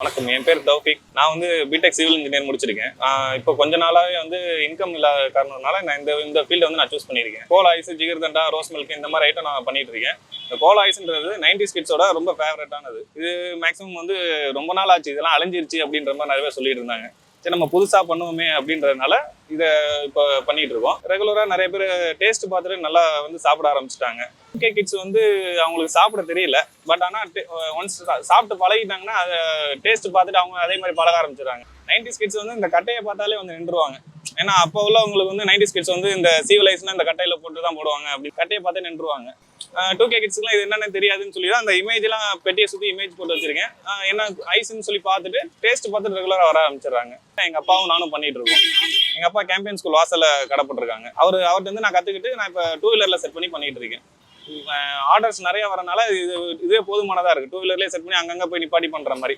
வணக்கம், என் பேர் தௌஃபிக். நான் வந்து பிடெக் சிவில் இன்ஜினியர் முடிச்சிருக்கேன். இப்போ கொஞ்ச நாளாவே வந்து இன்கம் இல்லாத காரணத்தினால நான் இந்த ஃபீல்டை வந்து நான் சூஸ் பண்ணியிருக்கேன். Gola ice, jigarthanda, rose milk இந்த மாதிரி ஐட்டம் நான் பண்ணிட்டு இருக்கேன். இந்த கோலா ஐஸ்ன்றது 90s கிட்ஸோட ரொம்ப ஃபேவரட்டானது. இது மேக்ஸிமம் வந்து ரொம்ப நாள் ஆச்சு, இதெல்லாம் அழிஞ்சிருச்சு அப்படின்ற மாதிரி நிறைய பேர் சொல்லிட்டு இருந்தாங்க. சரி, நம்ம புதுசாக பண்ணுவோமே அப்படின்றதுனால இதை இப்போ பண்ணிட்டு இருக்கோம். ரெகுலராக நிறைய பேர் டேஸ்ட் பார்த்துட்டு நல்லா வந்து சாப்பிட ஆரம்பிச்சிட்டாங்க. UK கிட்ஸ் வந்து அவங்களுக்கு சாப்பிட தெரியல, பட் ஆனால் ஒன்ஸ் சாப்பிட்டு பழகிட்டாங்கன்னா அதை டேஸ்ட் பார்த்துட்டு அவங்க அதே மாதிரி பழக ஆரம்பிச்சிடுறாங்க. 90s கிட்ஸ் வந்து இந்த கட்டையை பார்த்தாலே வந்து நின்றுவாங்க. ஏன்னா அப்போ உள்ளவங்களுக்கு வந்து 90s கிட்ஸ் வந்து இந்த சீவலைஸ்னா இந்த கட்டையில போட்டு தான் போடுவாங்க, அப்படி கட்டையை பார்த்தே நின்றுவாங்க. 2K கிட்ஸ்க்குலாம் இது என்னன்னு தெரியாதுன்னு சொல்லி தான் அந்த இமேஜ்லாம் பெட்டியை சுற்றி இமேஜ் போட்டு வச்சிருக்கேன். என்ன ஐஸ்ன்னு சொல்லி பார்த்துட்டு டேஸ்ட் பார்த்துட்டு ரெகுலராக வர ஆரம்பிச்சிடுறாங்க. எங்கள் அப்பாவும் நானும் பண்ணிட்டு இருக்கோம். எங்கள் அப்பா கேம்பியன் ஸ்கூல் வாசலில் கடை போட்டிருக்காங்க. அவர்கிட்ட வந்து நான் கற்றுக்கிட்டு நான் இப்போ 2 வீலரில் செட் பண்ணி பண்ணிட்டு இருக்கேன். ஆர்டர்ஸ் நிறைய வரனால இதுவே போதுமானதாக இருக்குது. 2 வீலர்லேயே செட் பண்ணி அங்கங்கே போய் நிப்பாட்டி பண்ணுற மாதிரி.